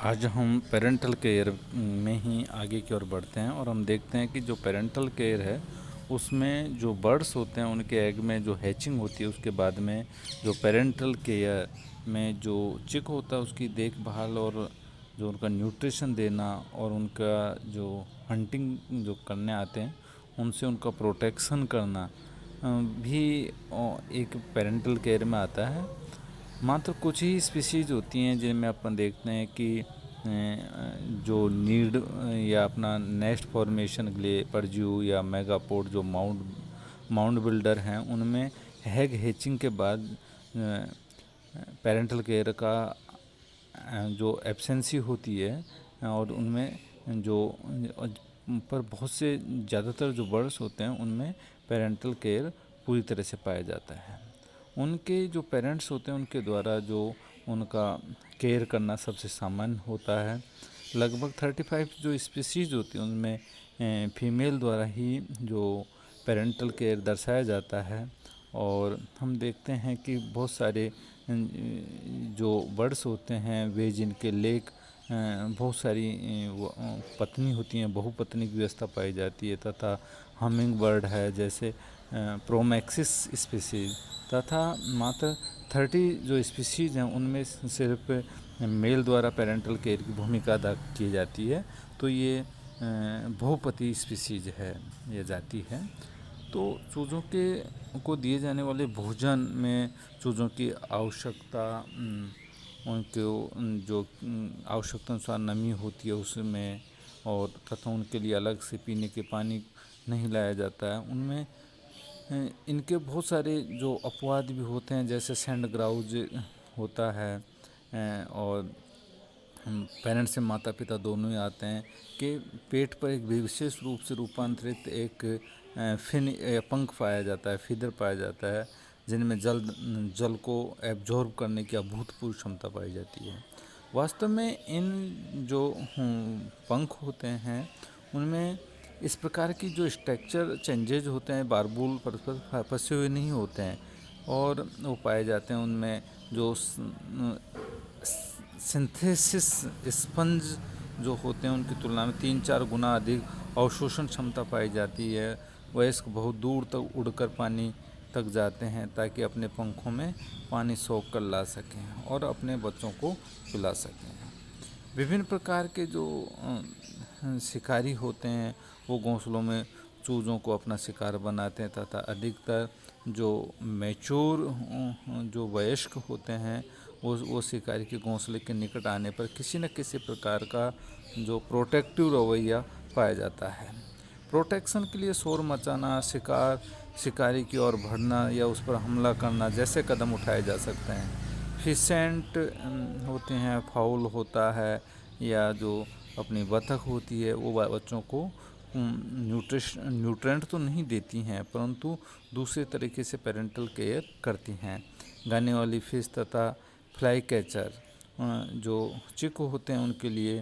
आज हम parental care में ही आगे की ओर बढ़ते हैं और हम देखते हैं कि जो पेरेंटल केयर है उसमें जो बर्ड्स होते हैं उनके एग में जो हैचिंग होती है उसके बाद में जो पेरेंटल केयर में जो चिक होता है उसकी देखभाल और जो उनका न्यूट्रिशन देना और उनका जो हंटिंग जो करने आते हैं उनसे उनका प्रोटेक्शन करना भी एक पेरेंटल केयर में आता है। मात्र कुछ ही स्पीशीज़ होती हैं जिनमें अपन देखते हैं कि जो नीड या अपना नेस्ट फॉर्मेशन के लिए परज्यू या मेगापोड जो माउंट बिल्डर हैं उनमें हैग हैचिंग के बाद पेरेंटल केयर का जो एब्सेंसी होती है और उनमें जो पर बहुत से ज़्यादातर जो बर्ड्स होते हैं उनमें पेरेंटल केयर पूरी तरह से पाया जाता है। उनके जो पेरेंट्स होते हैं उनके द्वारा जो उनका केयर करना सबसे सामान्य होता है। लगभग 35 जो स्पीशीज़ होती हैं उनमें फीमेल द्वारा ही जो पेरेंटल केयर दर्शाया जाता है। और हम देखते हैं कि बहुत सारे जो बर्ड्स होते हैं वे जिनके लेग बहुत सारी पत्नी होती हैं, बहुपत्नी की व्यवस्था पाई जाती है, तथा हमिंग बर्ड है जैसे प्रोमैक्सिस स्पीसीज, तथा मात्र 30 जो स्पीसीज हैं उनमें सिर्फ मेल द्वारा पेरेंटल केयर की भूमिका अदा की जाती है। तो ये बहुपति स्पीसीज है, ये जाति है। तो चूज़ों को दिए जाने वाले भोजन में चूज़ों की आवश्यकता उनको जो आवश्यकता अनुसार नमी होती है उसमें, और तथा उनके लिए अलग से पीने के पानी नहीं लाया जाता है। उनमें इनके बहुत सारे जो अपवाद भी होते हैं, जैसे सैंड ग्राउज होता है और पेरेंट्स से माता पिता दोनों ही आते हैं कि पेट पर एक विशेष रूप से रूपांतरित एक फिन पंख पाया जाता है, फीदर पाया जाता है, जिनमें जल को एब्जॉर्ब करने की अभूतपूर्व क्षमता पाई जाती है। वास्तव में इन जो पंख होते हैं उनमें इस प्रकार की जो स्ट्रक्चर चेंजेज होते हैं बारबूल परस्पर फंसे हुए नहीं होते हैं और वो पाए जाते हैं। उनमें जो सिंथेसिस स्पंज जो होते हैं उनकी तुलना में 3-4 गुना अधिक अवशोषण क्षमता पाई जाती है। वयस्क बहुत दूर तक उड़कर पानी तक जाते हैं ताकि अपने पंखों में पानी सोख कर ला सकें और अपने बच्चों को पिला सकें। विभिन्न प्रकार के जो शिकारी होते हैं वो घोंसलों में चूज़ों को अपना शिकार बनाते हैं, तथा अधिकतर जो मैच्योर जो वयस्क होते हैं वो शिकारी के घोंसले के निकट आने पर किसी न किसी प्रकार का जो प्रोटेक्टिव रवैया पाया जाता है। प्रोटेक्शन के लिए शोर मचाना, शिकारी की ओर बढ़ना या उस पर हमला करना जैसे कदम उठाए जा सकते हैं। फिसेंट होते हैं, फाउल होता है, या जो अपनी बतख होती है वो बच्चों को न्यूट्रेंट तो नहीं देती हैं परंतु दूसरे तरीके से पेरेंटल केयर करती हैं। गाने वाली फिश तथा फ्लाई कैचर जो चिक होते हैं उनके लिए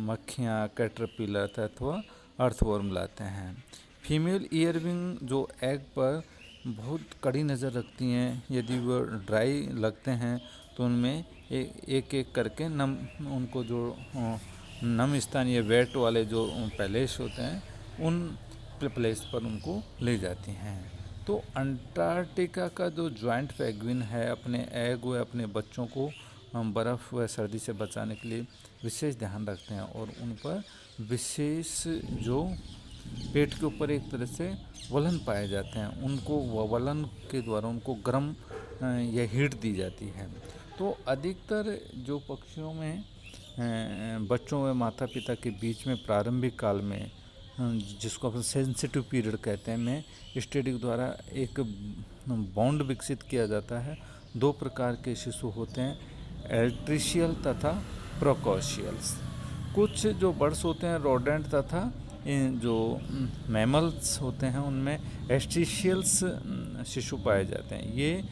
मक्खियाँ, कैटरपिलर अथवा अर्थवर्म लाते हैं। फीमेल ईयरविंग जो एग पर बहुत कड़ी नज़र रखती हैं, यदि वो ड्राई लगते हैं तो उनमें एक एक करके उनको जो नम स्थान या वेट वाले जो पैलेस होते हैं उन प्लेस पर उनको ले जाती हैं। तो अंटार्कटिका का जो जॉइंट पेंगुइन है अपने एग व अपने बच्चों को बर्फ़ व सर्दी से बचाने के लिए विशेष ध्यान रखते हैं और उन पर विशेष जो पेट के ऊपर एक तरह से वलन पाए जाते हैं, उनको वलन के द्वारा उनको गर्म या हीट दी जाती है। तो अधिकतर जो पक्षियों में बच्चों व माता पिता के बीच में प्रारंभिक काल में जिसको अपन सेंसिटिव पीरियड कहते हैं में स्टडी द्वारा एक बॉन्ड विकसित किया जाता है। 2 प्रकार के शिशु होते हैं, एल्ट्रिशियल तथा प्रोकोशियल्स। कुछ जो बर्ड्स होते हैं रोडेंट तथा जो मैमल्स होते हैं उनमें एस्ट्रिशियल्स शिशु पाए जाते हैं। ये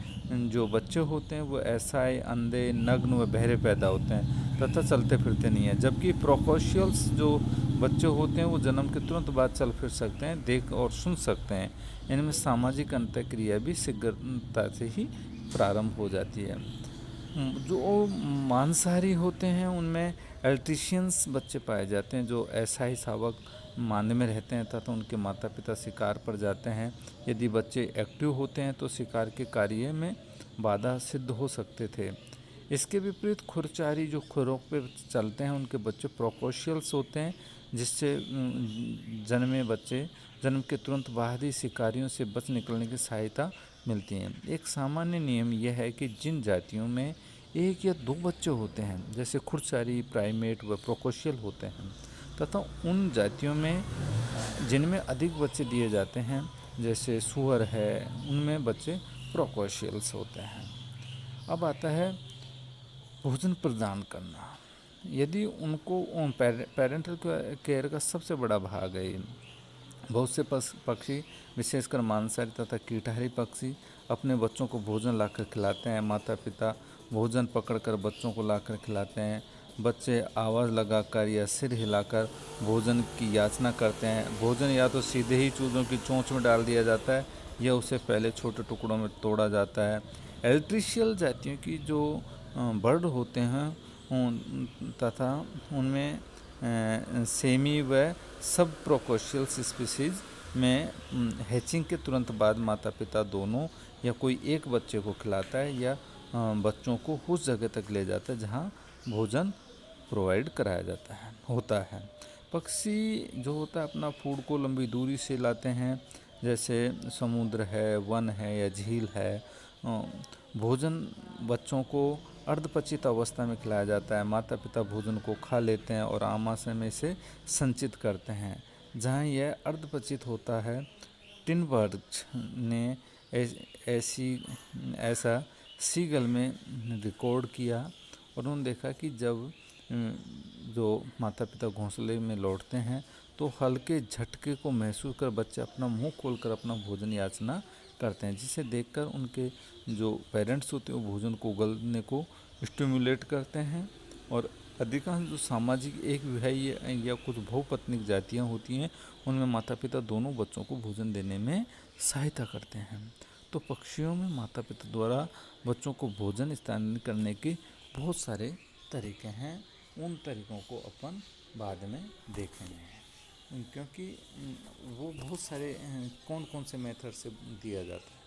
जो बच्चे होते हैं वो ऐसाई, अंधे, नग्न व बहरे पैदा होते हैं तथा चलते फिरते नहीं हैं, जबकि प्रोकोशियल्स जो बच्चे होते हैं वो जन्म के तुरंत बाद चल फिर सकते हैं, देख और सुन सकते हैं। इनमें सामाजिक अंतःक्रिया भी शीघ्रता से ही प्रारंभ हो जाती है। जो मांसाहारी होते हैं उनमें एल्ट्रिशियंस बच्चे पाए जाते हैं जो अस्थायी शावक मान्य में रहते हैं तथा उनके माता पिता शिकार पर जाते हैं। यदि बच्चे एक्टिव होते हैं तो शिकार के कार्य में बाधा सिद्ध हो सकते थे। इसके विपरीत खुरचारी जो खुरों पे चलते हैं उनके बच्चे प्रोकोशियल्स होते हैं, जिससे जन्मे बच्चे जन्म के तुरंत बाद ही शिकारियों से बच निकलने की सहायता मिलती है। एक सामान्य नियम यह है कि जिन जातियों में एक या दो बच्चे होते हैं, जैसे खुरचारी, प्राइमेट व प्रोकोशियल होते हैं, तथा उन जातियों में जिनमें अधिक बच्चे दिए जाते हैं, जैसे सुअर है, उनमें बच्चे प्रोकोशियल्स होते हैं। अब आता है भोजन प्रदान करना। यदि उनको पेरेंटल केयर का सबसे बड़ा भाग है। बहुत से पक्षी, विशेषकर मांसाहारी तथा कीटहारी पक्षी, अपने बच्चों को भोजन लाकर खिलाते हैं। माता पिता भोजन पकड़कर बच्चों को लाकर खिलाते हैं। बच्चे आवाज़ लगाकर या सिर हिलाकर भोजन की याचना करते हैं। भोजन या तो सीधे ही चूज़ों की चोंच में डाल दिया जाता है या उसे पहले छोटे टुकड़ों में तोड़ा जाता है। एल्ट्रिशियल जातियों की जो बर्ड होते हैं तथा उनमें सेमी व सब प्रोकोशियल्स स्पीसीज में हैचिंग के तुरंत बाद माता पिता दोनों या कोई एक बच्चे को खिलाता है या बच्चों को उस जगह तक ले जाता है जहाँ भोजन प्रोवाइड कराया जाता है होता है। पक्षी जो होता है अपना फूड को लंबी दूरी से लाते हैं, जैसे समुद्र है, वन है या झील है। भोजन बच्चों को अर्धपचित अवस्था में खिलाया जाता है। माता पिता भोजन को खा लेते हैं और आमाशय में इसे संचित करते हैं। जहाँ यह अर्धपचित होता है, टिनबर्ग्स ने ऐसी ऐसा सीगल में रिकॉर्ड किया और उन्होंने देखा कि जब जो माता पिता घोंसले में लौटते हैं तो हल्के झटके को महसूस कर बच्चे अपना मुंह खोलकर अपना भोजन याचना करते हैं, जिसे देखकर उनके जो पेरेंट्स होते हैं वो भोजन को उगलने को स्टिमुलेट करते हैं। और अधिकांश जो सामाजिक एक विवाही या कुछ बहुपत्निक जातियाँ होती हैं उनमें माता पिता दोनों बच्चों को भोजन देने में सहायता करते हैं। तो पक्षियों में माता पिता द्वारा बच्चों को भोजन स्थानांतरित करने के बहुत सारे तरीके हैं। उन तरीकों को अपन बाद में देखेंगे, क्योंकि वो बहुत सारे कौन कौन से मेथड से दिया जाता है।